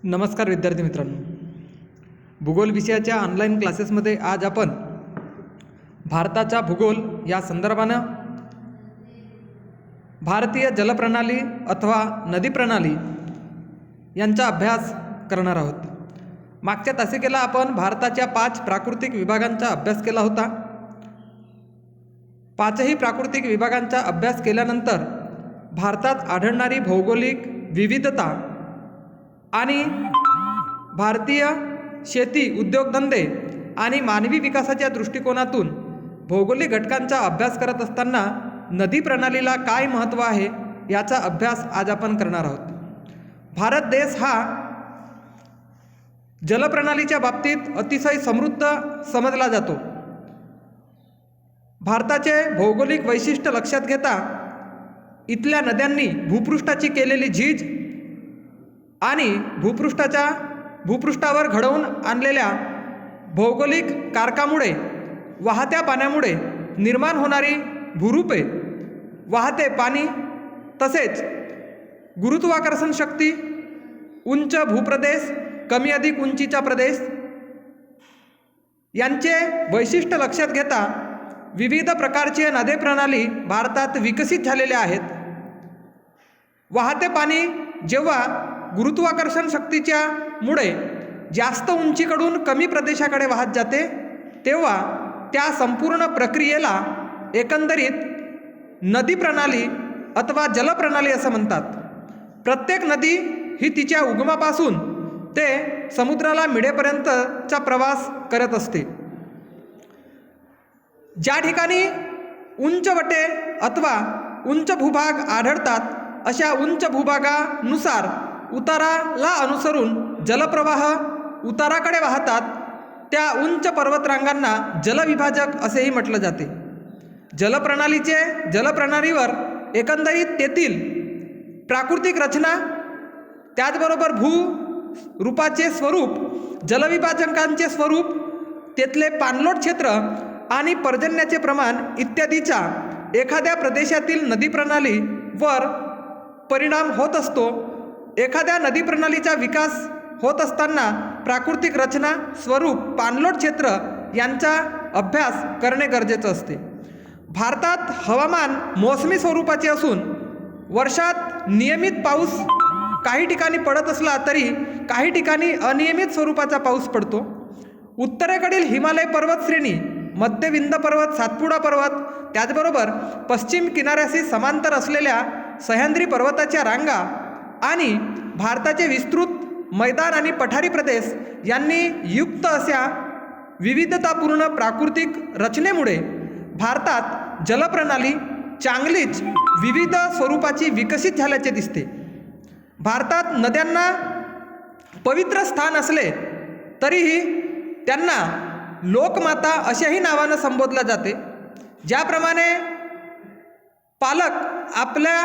नमस्कार विद्यार्थी मित्रांनो, भूगोल विषयाच्या ऑनलाईन क्लासेसमध्ये आज आपण भारताचा भूगोल या संदर्भानं भारतीय जलप्रणाली अथवा नदी प्रणाली यांचा अभ्यास करणार आहोत. मागच्या तासिकेला आपण भारताच्या 5 प्राकृतिक विभागांचा अभ्यास केला होता. 5ही प्राकृतिक विभागांचा अभ्यास केल्यानंतर भारतात आढळणारी भौगोलिक विविधता आणि भारतीय शेती, उद्योगधंदे आणि मानवी विकासाच्या दृष्टिकोनातून भौगोलिक घटकांचा अभ्यास करत असताना नदी प्रणालीला काय महत्त्व आहे याचा अभ्यास आज आपण करणार आहोत. भारत देश हा जलप्रणालीच्या बाबतीत अतिशय समृद्ध समजला जातो. भारताचे भौगोलिक वैशिष्ट्य लक्षात घेता इथल्या नद्यांनी भूपृष्ठाची केलेली झीज आणि भूपृष्ठावर घडवून आणलेल्या भौगोलिक कारकामुळे, वाहत्या पाण्यामुळे निर्माण होणारी भूरूपे, वाहते पाणी तसेच गुरुत्वाकर्षण शक्ती, उंच भूप्रदेश, कमी अधिक उंचीचा प्रदेश यांचे वैशिष्ट्य लक्षात घेता विविध प्रकारचे नदी प्रणाली भारतात विकसित झालेल्या आहेत. वाहते पाणी जेव्हा गुरुत्वाकर्षण शक्तीच्या मुळे जास्त उंचीकडून कमी प्रदेशाकडे वाहत जाते तेव्हा त्या संपूर्ण प्रक्रियेला एकंदरीत नदी प्रणाली अथवा जलप्रणाली असं म्हणतात. प्रत्येक नदी ही तिच्या उगमापासून ते समुद्राला मिळेपर्यंतचा प्रवास करत असते. ज्या ठिकाणी उंच वटे अथवा उंच भूभाग आढळतात अशा उंच भूभागानुसार उताराला अनुसरून जलप्रवाह उताराकडे वाहतात. त्या उंच पर्वतरांगांना जलविभाजक असेही म्हटलं जाते. जलप्रणालीवर एकंदरीत तेथील प्राकृतिक रचना, त्याचबरोबर भूरूपाचे स्वरूप, जलविभाजकांचे स्वरूप, तेथले पाणलोट क्षेत्र आणि पर्जन्याचे प्रमाण इत्यादीचा एखाद्या प्रदेशातील नदी प्रणालीवर परिणाम होत असतो. एखाद्या नदी प्रणालीचा विकास होत असताना प्राकृतिक रचना, स्वरूप, पाणलोट क्षेत्र यांचा अभ्यास करणे गरजेचं असते. भारतात हवामान मोसमी स्वरूपाचे असून वर्षात नियमित पाऊस काही ठिकाणी पडत असला तरी काही ठिकाणी अनियमित स्वरूपाचा पाऊस पडतो. उत्तरेकडील हिमालय पर्वतश्रेणी, मध्य विंध्य पर्वत, सातपुडा पर्वत, त्याचबरोबर पश्चिम किनाऱ्याशी समांतर असलेल्या सह्याद्री पर्वताच्या रांगा आणि भारताचे विस्तृत मैदान आणि पठारी प्रदेश यांनी युक्त अशा विविधतापूर्ण प्राकृतिक रचनेमुळे भारतात जलप्रणाली चांगलीच विविध स्वरूपाची विकसित झाल्याचे दिसते. भारतात नद्यांना पवित्र स्थान असले तरीही त्यांना लोकमाता अशाही नावानं संबोधल्या जाते. ज्याप्रमाणे पालक आपल्या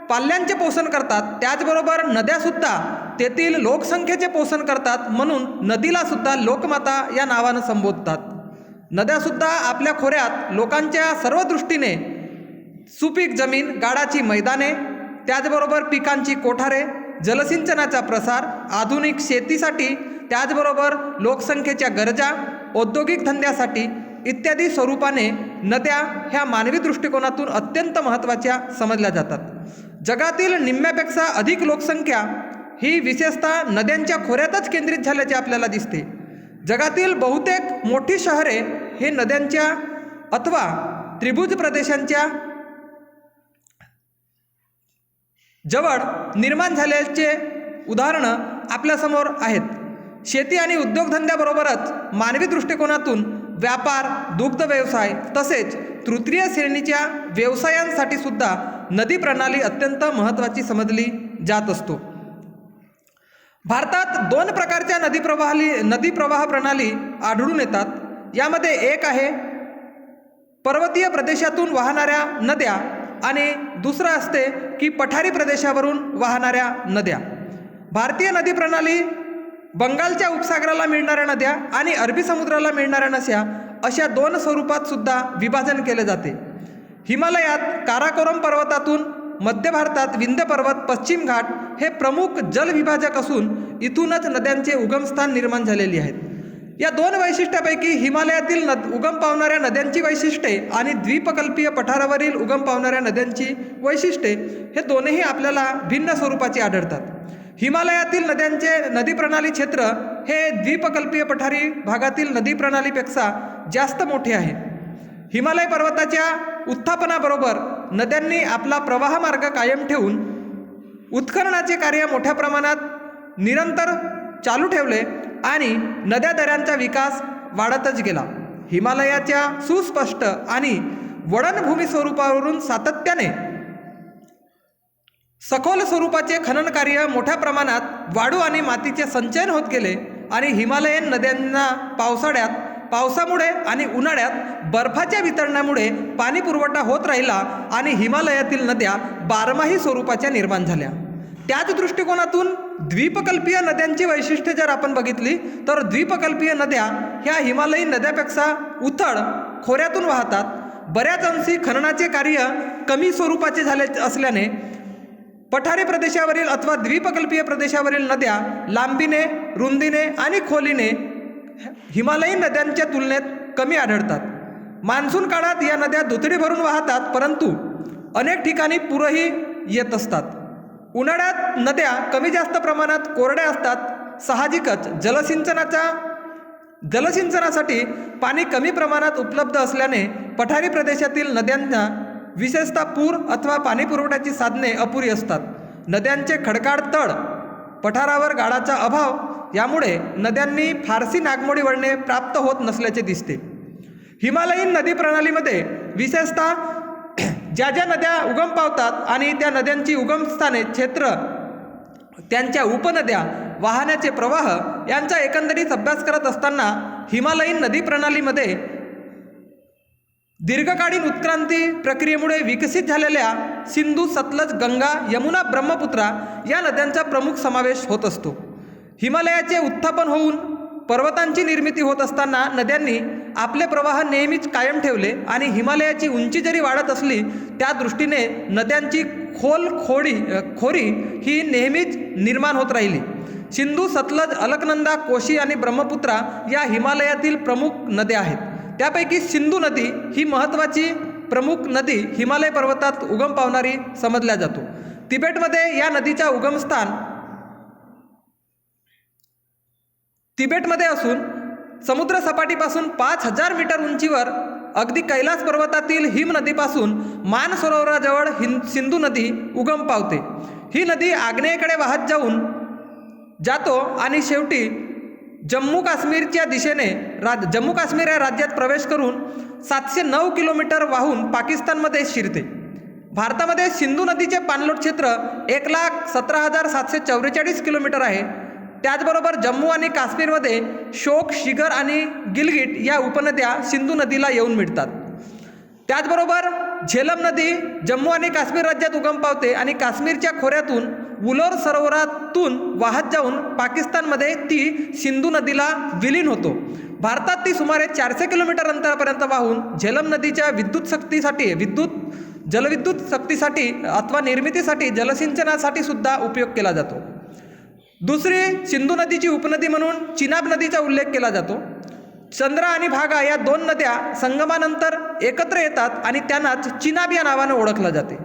पाल्यांचे पोषण करतात त्याचबरोबर नद्यासुद्धा तेथील लोकसंख्येचे पोषण करतात, म्हणून नदीलासुद्धा लोकमाता या नावानं संबोधतात. नद्यासुद्धा आपल्या खोऱ्यात लोकांच्या सर्व दृष्टीने सुपीक जमीन, गाडाची मैदाने, त्याचबरोबर पिकांची कोठारे, जलसिंचनाचा प्रसार, आधुनिक शेतीसाठी, त्याचबरोबर लोकसंख्येच्या गरजा, औद्योगिक धंद्यासाठी इत्यादी स्वरूपाने नद्या ह्या मानवी दृष्टिकोनातून अत्यंत महत्त्वाच्या समजल्या जातात. जगातील निम्म्यापेक्षा अधिक लोकसंख्या ही विशेषतः नद्यांच्या खोऱ्यातच केंद्रित झाल्याचे आपल्याला दिसते. जगातील बहुतेक मोठी शहरे हे नद्यांच्या अथवा त्रिभुज प्रदेशांच्या जवळ निर्माण झाल्याचे उदाहरणं आपल्यासमोर आहेत. शेती आणि उद्योगधंद्याबरोबरच मानवी दृष्टिकोनातून व्यापार, दुग्ध व्यवसाय तसेच तृतीय श्रेणीच्या व्यवसायांसाठी सुद्धा नदी प्रणाली अत्यंत महत्त्वाची समजली जात असतो. भारतात 2 प्रकारच्या नदी प्रवाह प्रणाली आढळून येतात. यामध्ये एक आहे पर्वतीय प्रदेशातून वाहणाऱ्या नद्या आणि दुसरं असते की पठारी प्रदेशावरून वाहणाऱ्या नद्या. भारतीय नदी प्रणाली बंगालच्या उपसागराला मिळणाऱ्या नद्या आणि अरबी समुद्राला मिळणाऱ्या नद्या अशा 2 स्वरूपात सुद्धा विभाजन केले जाते. हिमालयात काराकोरम पर्वतातून मध्य भारतात विंध्य पर्वत, पश्चिम घाट हे प्रमुख जलविभाजक असून इथूनच नद्यांचे उगमस्थान निर्माण झालेली आहेत. या दोन वैशिष्ट्यापैकी हिमालयातील उगम पावणाऱ्या नद्यांची वैशिष्ट्ये आणि द्वीपकल्पीय पठारावरील उगम पावणाऱ्या नद्यांची वैशिष्ट्ये हे दोनही आपल्याला भिन्न स्वरूपाची आढळतात. हिमालयातील नद्यांचे नदी प्रणाली क्षेत्र हे द्वीपकल्पीय पठारी भागातील नदी प्रणालीपेक्षा जास्त मोठे आहे. हिमालय पर्वताच्या उत्थापनाबरोबर नद्यांनी आपला प्रवाह मार्ग कायम ठेवून उत्खननाचे कार्य मोठ्या प्रमाणात निरंतर चालू ठेवले आणि नद्या दऱ्यांचा विकास वाढतच गेला. हिमालयाच्या सुस्पष्ट आणि वळणभूमी स्वरूपावरून सातत्याने सखोल स्वरूपाचे खनन कार्य मोठ्या प्रमाणात वाळू आणि मातीचे संचयन होत गेले आणि हिमालयन नद्यांना पावसामुळे आणि उन्हाळ्यात बर्फाच्या वितरणामुळे पाणी पुरवठा होत राहिला आणि हिमालयातील नद्या बारमाही स्वरूपाच्या निर्माण झाल्या. त्याच दृष्टिकोनातून द्वीपकल्पीय नद्यांची वैशिष्ट्ये जर आपण बघितली तर द्वीपकल्पीय नद्या ह्या हिमालयीन नद्यापेक्षा उथळ खोऱ्यातून वाहतात. बऱ्याच अंशी खननाचे कार्य कमी स्वरूपाचे झाले असल्याने पठारी प्रदेशावरील अथवा द्वीपकल्पीय प्रदेशावरील नद्या लांबीने, रुंदीने आणि खोलीने हिमालयीन नद्यांच्या तुलनेत कमी आढळतात. मान्सून काळात या नद्या दुथडी भरून वाहतात, परंतु अनेक ठिकाणी पूरही येत असतात. उन्हाळ्यात नद्या कमी जास्त प्रमाणात कोरड्या असतात. साहजिकच जलसिंचनासाठी पाणी कमी प्रमाणात उपलब्ध असल्याने पठारी प्रदेशातील नद्यांना विशेषतः पूर अथवा पाणी पुरवठ्याची साधने अपुरी असतात. नद्यांचे खडकाळ तळ, पठारावर गाळाचा अभाव यामुळे नद्यांनी फारसी नागमोडी वळणे प्राप्त होत नसल्याचे दिसते. हिमालयीन नदी प्रणालीमध्ये विशेषतः ज्या ज्या नद्या उगम पावतात आणि त्या नद्यांची उगमस्थाने, क्षेत्र, त्यांच्या उपनद्या, वाहण्याचे प्रवाह यांचा एकंदरीत अभ्यास करत असताना हिमालयीन नदी प्रणालीमध्ये दीर्घकालीन उत्क्रांती प्रक्रियेमुळे विकसित झालेल्या सिंधू, सतलज, गंगा, यमुना, ब्रह्मपुत्रा या नद्यांचा प्रमुख समावेश होत असतो. हिमालयाचे उत्थापन होऊन पर्वतांची निर्मिती होत असताना नद्यांनी आपले प्रवाह नेहमीच कायम ठेवले आणि हिमालयाची उंची जरी वाढत असली त्या दृष्टीने नद्यांची खोरी ही नेहमीच निर्माण होत राहिली. सिंधू, सतलज, अलकनंदा, कोशी आणि ब्रह्मपुत्रा या हिमालयातील प्रमुख नद्या आहेत. त्यापैकी सिंधू नदी ही महत्त्वाची प्रमुख नदी हिमालय पर्वतात उगम पावणारी समजल्या जातो. तिबेटमध्ये या नदीचा उगमस्थान तिबेटमध्ये असून समुद्रसपाटीपासून 5000 मीटर उंचीवर अगदी कैलास पर्वतातील हिम नदीपासून मानसरोवराजवळ सिंधू नदी उगम पावते. ही नदी आग्नेयेकडे वाहत जातो आणि शेवटी जम्मू काश्मीरच्या दिशेने जम्मू काश्मीर या राज्यात प्रवेश करून 709 किलोमीटर वाहून पाकिस्तानमध्ये शिरते. भारतामध्ये सिंधू नदीचे पाणलोट क्षेत्र 1,17,744 किलोमीटर आहे. त्याचबरोबर जम्मू आणि काश्मीरमध्ये शोक, शिगर आणि गिलगिट या उपनद्या सिंधू नदीला येऊन मिळतात. त्याचबरोबर झेलम नदी जम्मू आणि काश्मीर राज्यात उगम पावते आणि काश्मीरच्या खोऱ्यातून वुलोर सरोवरातून वाहत जाऊन पाकिस्तानमध्ये ती सिंधू नदीला विलीन होतो. भारतात ती सुमारे 400 किलोमीटर अंतरापर्यंत वाहून झेलम नदीच्या जलविद्युत शक्तीसाठी अथवा निर्मितीसाठी, जलसिंचनासाठी सुद्धा उपयोग केला जातो. दुसरी सिंधू नदीची उपनदी म्हणून चिनाब नदीचा उल्लेख केला जातो. चंद्रा आणि भागा या दोन नद्या संगमानंतर एकत्र येतात आणि त्यांनाच चिनाब या नावाने ओळखलं जाते.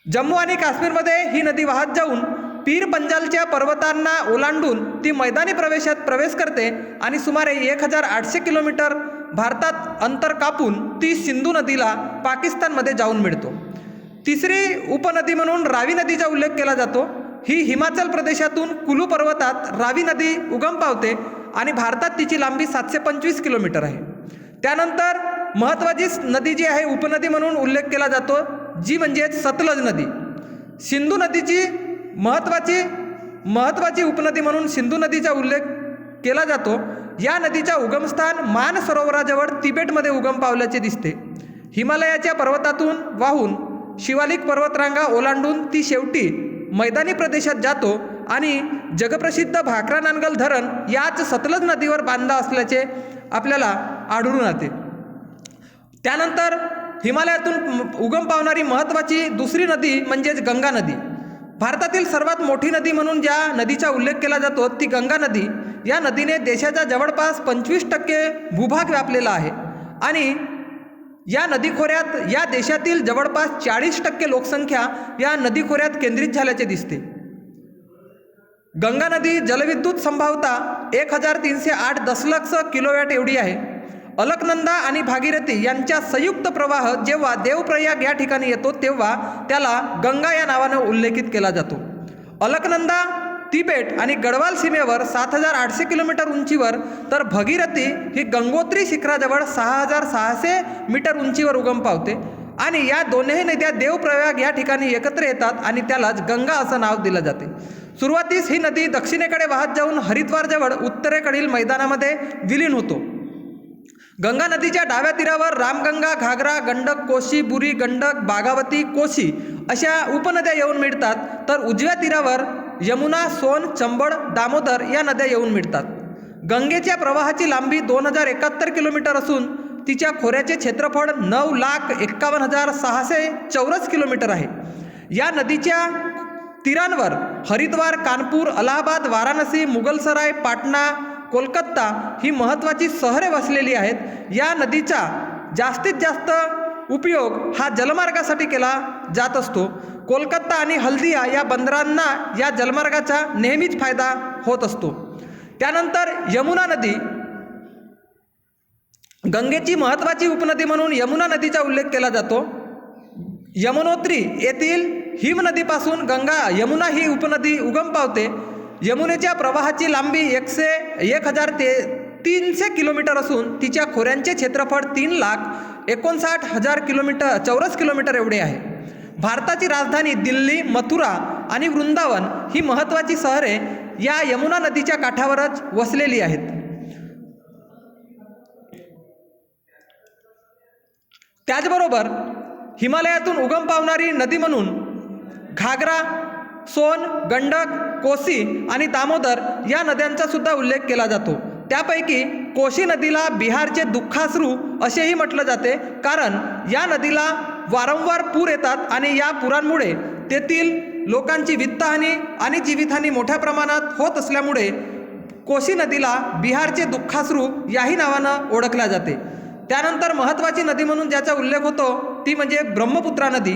जम्मू आणि काश्मीरमध्ये ही नदी वाहत जाऊन पीर पंजालच्या पर्वतांना ओलांडून ती मैदानी प्रवेशात प्रवेश करते आणि सुमारे 1800 किलोमीटर भारतात अंतर कापून ती सिंधू नदीला पाकिस्तानमध्ये जाऊन मिळतो. तिसरी उपनदी म्हणून रावी नदीचा उल्लेख केला जातो. ही हिमाचल प्रदेशातून कुलू पर्वतात रावी नदी उगम पावते आणि भारतात तिची लांबी 725 किलोमीटर आहे. त्यानंतर महत्त्वाची नदी जी आहे उपनदी म्हणून उल्लेख केला जातो, जी म्हणजे सतलज नदी. सिंधू नदीची महत्त्वाची उपनदी म्हणून सिंधू नदीचा उल्लेख केला जातो. या नदीचा उगमस्थान मान सरोवराजवळ तिबेटमध्ये उगम पावल्याचे दिसते. हिमालयाच्या पर्वतातून वाहून शिवालिक पर्वतरांगा ओलांडून ती शेवटी मैदानी प्रदेशात जातो आणि जगप्रसिद्ध भाकरा नांगल धरण याच सतलज नदीवर बांधला असल्याचे आपल्याला आढळून येते. त्यानंतर हिमालयातून उगम पावणारी महत्त्वाची दुसरी नदी म्हणजेच गंगा नदी. भारतातील सर्वात मोठी नदी म्हणून ज्या नदीचा उल्लेख केला जातो ती गंगा नदी. या नदीने देशाचा जवळपास 25% भूभाग व्यापलेला आहे आणि या नदीखोऱ्यात या देशातील जवळपास 40% लोकसंख्या या नदीखोऱ्यात केंद्रित झाल्याचे दिसते. गंगा नदी जलविद्युत संभाव्यता 1308 दशलक्ष किलोवॅट एवढी आहे. अलकनंदा आणि भागीरथी यांचा संयुक्त प्रवाह जेव्हा देवप्रयाग या ठिकाणी येतो तेव्हा त्याला गंगा या नावानं उल्लेखित केला जातो. अलकनंदा तिबेट आणि गढवाल सीमेवर 7800 किलोमीटर उंचीवर तर भगीरथी ही गंगोत्री शिखराजवळ 6600 मीटर उंचीवर उगम पावते आणि या दोन्ही नद्या देवप्रयाग या ठिकाणी एकत्र येतात आणि त्यालाच गंगा असं नाव दिलं जाते. सुरुवातीस ही नदी दक्षिणेकडे वाहत जाऊन हरिद्वारजवळ उत्तरेकडील मैदानामध्ये विलीन होतो. गंगा नदीच्या डाव्या तीरावर रामगंगा, घाघरा, गंडक, कोशी, बुरी, गंडक, बागावती, कोशी अशा उपनद्या येऊन मिळतात, तर उजव्या तीरावर यमुना, सोन, चंबळ, दामोदर या नद्या येऊन मिळतात. गंगेच्या प्रवाहाची लांबी 2071 किलोमीटर असून तिच्या खोऱ्याचे क्षेत्रफळ 9,51,600 चौरस किलोमीटर आहे. या नदीच्या तीरांवर हरिद्वार, कानपूर, अलाहाबाद, वाराणसी, मुगलसराय, पाटणा, कोलकाता ही महत्त्वाची शहरे वसलेली आहेत. या नदीचा जास्तीत जास्त उपयोग हा जलमार्गासाठी केला जात असतो. कोलकाता आणि हल्दिया या बंदरांना या जलमार्गाचा नेहमीच फायदा होत असतो. त्यानंतर यमुना नदी, गंगेची महत्त्वाची उपनदी म्हणून यमुना नदीचा उल्लेख केला जातो. यमुनोत्री येथील हिमनदीपासून यमुना ही उपनदी उगम पावते. यमुनेच्या प्रवाहाची लांबी 1300 किलोमीटर असून तिच्या खोऱ्यांचे क्षेत्रफळ 3,59,000 चौरस किलोमीटर एवढे आहे. भारताची राजधानी दिल्ली, मथुरा आणि वृंदावन ही महत्त्वाची शहरे या यमुना नदीच्या काठावरच वसलेली आहेत. त्याचबरोबर हिमालयातून उगम पावणारी नदी म्हणून घाघरा, सोन, गंडक, कोसी आणि दामोदर या नद्यांचा सुद्धा उल्लेख केला जातो. त्यापैकी कोशी नदीला बिहारचे दुःखाश्रू असेही म्हटलं जाते, कारण या नदीला वारंवार पूर येतात आणि या पुरांमुळे तेथील लोकांची वित्तहानी आणि जीवितहानी मोठ्या प्रमाणात होत असल्यामुळे कोशी नदीला बिहारचे दुःखाश्रू याही नावानं ओळखल्या जाते. त्यानंतर महत्त्वाची नदी म्हणून ज्याचा उल्लेख होतो ती म्हणजे ब्रह्मपुत्रा नदी.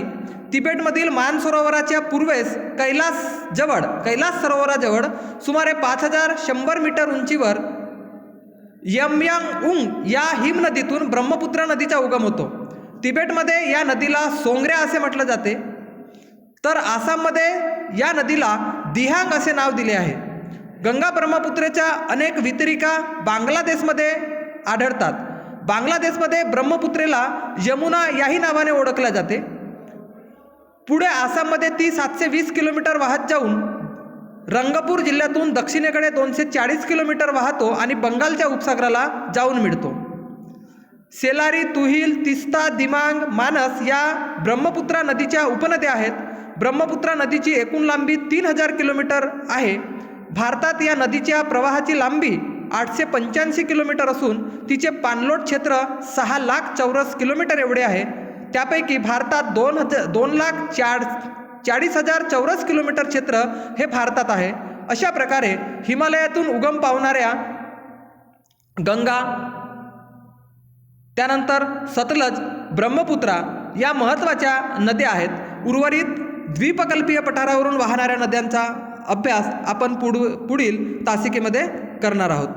तिबेटमधील मानसरोवराच्या पूर्वेस कैलास सरोवराजवळ सुमारे 5100 मीटर उंचीवर यमयांग या हिमनदीतून ब्रह्मपुत्रा नदीचा उगम होतो. तिबेटमध्ये या नदीला सोंगऱ्या असे म्हटलं जाते, तर आसाममध्ये या नदीला दिहांग असे नाव दिले आहे. गंगा ब्रह्मपुत्रेच्या अनेक वितरिका बांगलादेशमध्ये आढळतात. बांगलादेशमध्ये ब्रह्मपुत्रेला यमुना याही नावाने ओळखल्या जाते. पुढे आसाममध्ये ती 720 किलोमीटर वाहत जाऊन रंगपूर जिल्ह्यातून दक्षिणेकडे 240 किलोमीटर वाहतो आणि बंगालच्या उपसागराला जाऊन मिळतो. सेलारी, तुहिल, तिस्ता, दिमांग, मानस या ब्रह्मपुत्रा नदीच्या उपनद्या आहेत. ब्रह्मपुत्रा नदीची एकूण लांबी 3000 किलोमीटर आहे. भारतात या नदीच्या प्रवाहाची लांबी 885 किलोमीटर असून तिचे पाणलोट क्षेत्र 6 लाख चौरस किलोमीटर एवढे आहे. त्यापैकी भारतात 2,40,000 चौरस किलोमीटर क्षेत्र हे भारतात आहे. अशा प्रकारे हिमालयातून उगम पावणाऱ्या गंगा, त्यानंतर सतलज, ब्रह्मपुत्रा या महत्त्वाच्या नद्या आहेत. उर्वरित द्वीपकल्पीय पठारावरून वाहणाऱ्या नद्यांचा अभ्यास आपण पुढील तासिकेमध्ये करणार आहोत.